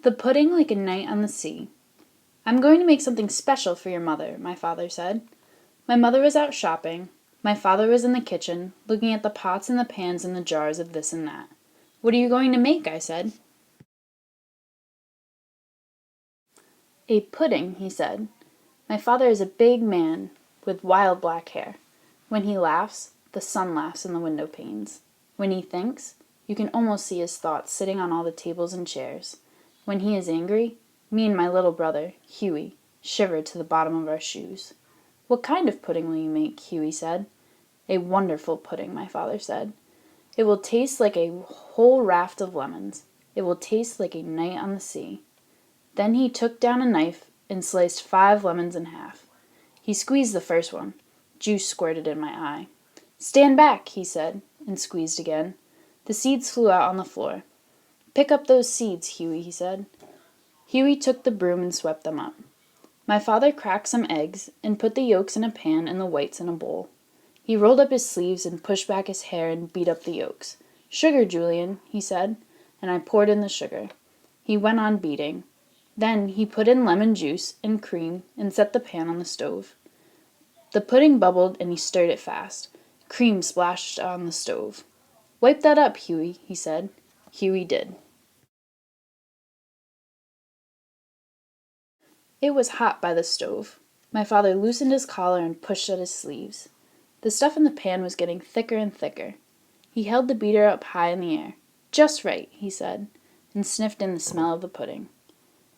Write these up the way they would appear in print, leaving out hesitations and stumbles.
The pudding like a night on the sea. "I'm going to make something special for your mother," my father said. My mother was out shopping. My father was in the kitchen, looking at the pots and the pans and the jars of this and that. "What are you going to make?" I said. "A pudding," he said. My father is a big man with wild black hair. When he laughs, the sun laughs in the window panes. When he thinks, you can almost see his thoughts sitting on all the tables and chairs. When he is angry, me and my little brother, Hughie, shiver to the bottom of our shoes. "What kind of pudding will you make?" Hughie said. "A wonderful pudding," my father said. "It will taste like a whole raft of lemons. It will taste like a night on the sea." Then he took down a knife and sliced 5 lemons in half. He squeezed the first one. Juice squirted in my eye. "Stand back," he said, and squeezed again. The seeds flew out on the floor. "Pick up those seeds, Hughie," he said. Hughie took the broom and swept them up. My father cracked some eggs and put the yolks in a pan and the whites in a bowl. He rolled up his sleeves and pushed back his hair and beat up the yolks. "Sugar, Julian," he said, and I poured in the sugar. He went on beating. Then he put in lemon juice and cream and set the pan on the stove. The pudding bubbled and he stirred it fast. Cream splashed on the stove. "Wipe that up, Hughie," he said. Hughie did. It was hot by the stove. My father loosened his collar and pushed at his sleeves. The stuff in the pan was getting thicker and thicker. He held the beater up high in the air. "Just right," he said, and sniffed in the smell of the pudding.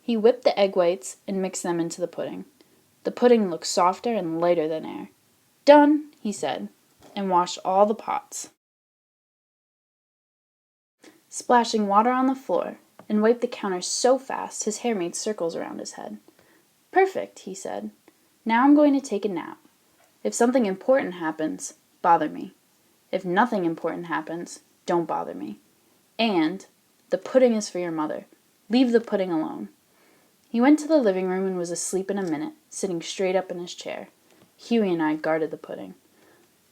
He whipped the egg whites and mixed them into the pudding. The pudding looked softer and lighter than air. "Done," he said, and washed all the pots, splashing water on the floor, and wiped the counter so fast his hair made circles around his head. "Perfect," he said. "Now I'm going to take a nap. If something important happens, bother me. If nothing important happens, don't bother me. And the pudding is for your mother. Leave the pudding alone." He went to the living room and was asleep in a minute, sitting straight up in his chair. Hughie and I guarded the pudding.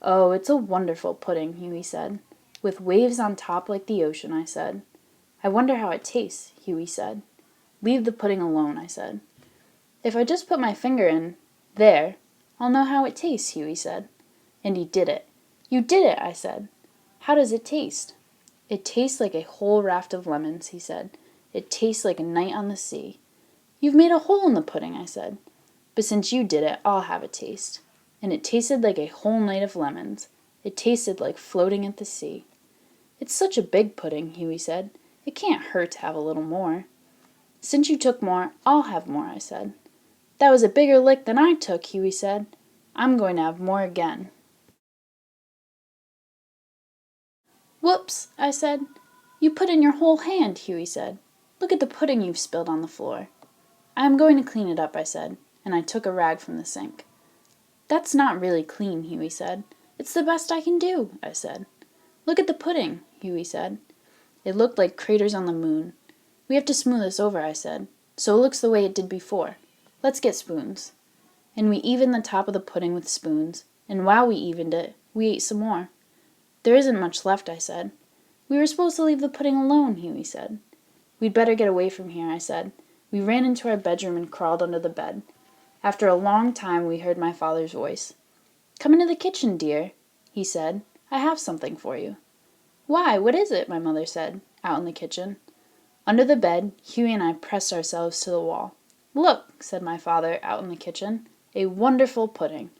"Oh, it's a wonderful pudding," Hughie said. "With waves on top like the ocean," I said. "I wonder how it tastes," Hughie said. "Leave the pudding alone," I said. "If I just put my finger in there, I'll know how it tastes," Hughie said. And he did it. "You did it," I said. "How does it taste?" "It tastes like a whole raft of lemons," he said. "It tastes like a night on the sea." "You've made a hole in the pudding," I said. "But since you did it, I'll have a taste." And it tasted like a whole night of lemons. It tasted like floating at the sea. "It's such a big pudding," Hughie said. "It can't hurt to have a little more." "Since you took more, I'll have more," I said. "That was a bigger lick than I took," Hughie said. "I'm going to have more again." "Whoops," I said. "You put in your whole hand," Hughie said. "Look at the pudding you've spilled on the floor." "I am going to clean it up," I said, and I took a rag from the sink. "That's not really clean," Hughie said. "It's the best I can do," I said. "Look at the pudding," Hughie said. It looked like craters on the moon. "We have to smooth this over," I said, "so it looks the way it did before. Let's get spoons." And we evened the top of the pudding with spoons, and while we evened it, we ate some more. "There isn't much left," I said. "We were supposed to leave the pudding alone," Hughie said. "We'd better get away from here," I said. We ran into our bedroom and crawled under the bed. After a long time we heard my father's voice. "Come into the kitchen, dear," he said. "I have something for you." "Why, what is it?" my mother said, out in the kitchen. Under the bed, Hughie and I pressed ourselves to the wall. "Look," said my father, out in the kitchen. "A wonderful pudding."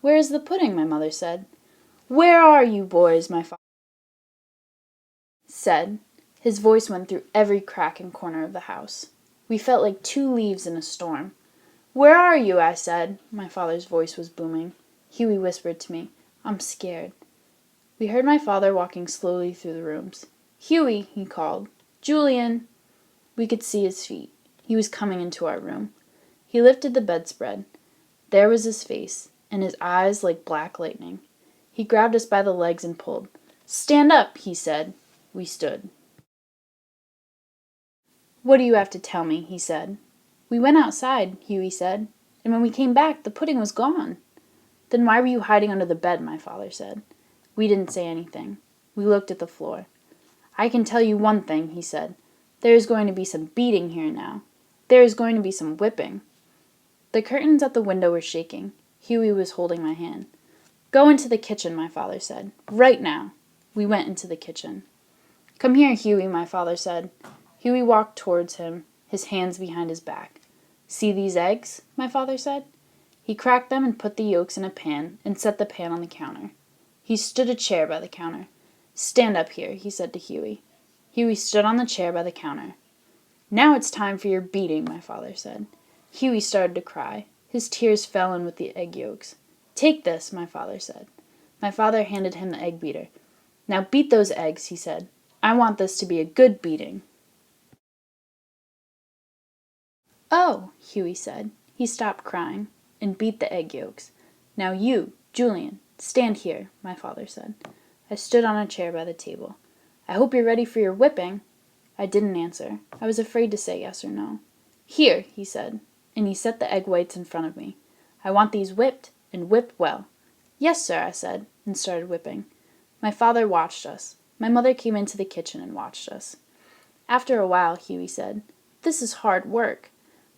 "Where is the pudding?" my mother said. "Where are you, boys?" my father said. His voice went through every crack and corner of the house. We felt like 2 leaves in a storm. "Where are you?" I said. My father's voice was booming. Hughie whispered to me, "I'm scared." We heard my father walking slowly through the rooms. "Hughie," he called. "Julian." We could see his feet. He was coming into our room. He lifted the bedspread. There was his face, and his eyes like black lightning. He grabbed us by the legs and pulled. "Stand up," he said. We stood. "What do you have to tell me?" he said. "We went outside," Hughie said, "and when we came back, the pudding was gone." "Then why were you hiding under the bed?" my father said. We didn't say anything. We looked at the floor. "I can tell you one thing," he said. There is going to be some beating here now. There is going to be some whipping. The curtains at the window were shaking. Huey was holding my hand. Go into the kitchen, my father said. Right now. We went into the kitchen. Come here, Huey, my father said. Huey walked towards him, his hands behind his back. See these eggs? My father said. He cracked them and put the yolks in a pan and set the pan on the counter. He stood a chair by the counter. Stand up here, he said to Huey. Huey stood on the chair by the counter. Now it's time for your beating, my father said. Huey started to cry. His tears fell in with the egg yolks. Take this, my father said. My father handed him the egg beater. Now beat those eggs, he said. I want this to be a good beating. Oh, Huey said. He stopped crying and beat the egg yolks. Now you, Julian, stand here, my father said. I stood on a chair by the table. I hope you're ready for your whipping. I didn't answer. I was afraid to say yes or no. Here, he said, and he set the egg whites in front of me. I want these whipped, and whipped well. Yes, sir, I said, and started whipping. My father watched us. My mother came into the kitchen and watched us. After a while, Huey said, This is hard work.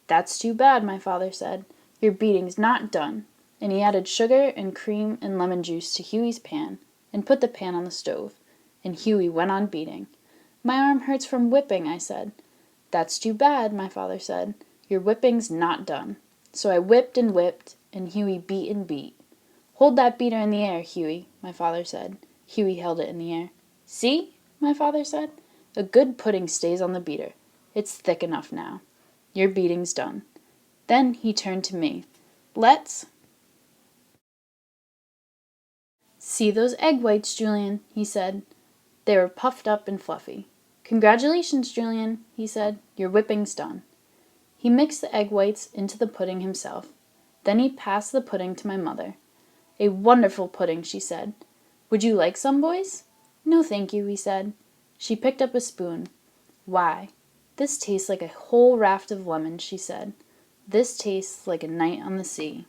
That's too bad, my father said. Your beating's not done. And he added sugar and cream and lemon juice to Huey's pan and put the pan on the stove. And Huey went on beating. My arm hurts from whipping, I said. That's too bad, my father said. Your whipping's not done. So I whipped, and Huey beat and beat. Hold that beater in the air, Huey, my father said. Huey held it in the air. See, my father said. A good pudding stays on the beater. It's thick enough now. Your beating's done. Then he turned to me. Let's see those egg whites, Julian, he said. They were puffed up and fluffy. Congratulations, Julian, he said. Your whipping's done. He mixed the egg whites into the pudding himself. Then he passed the pudding to my mother. A wonderful pudding, she said. Would you like some, boys? No, thank you, he said. She picked up a spoon. Why, this tastes like a whole raft of lemons, she said. This tastes like a night on the sea.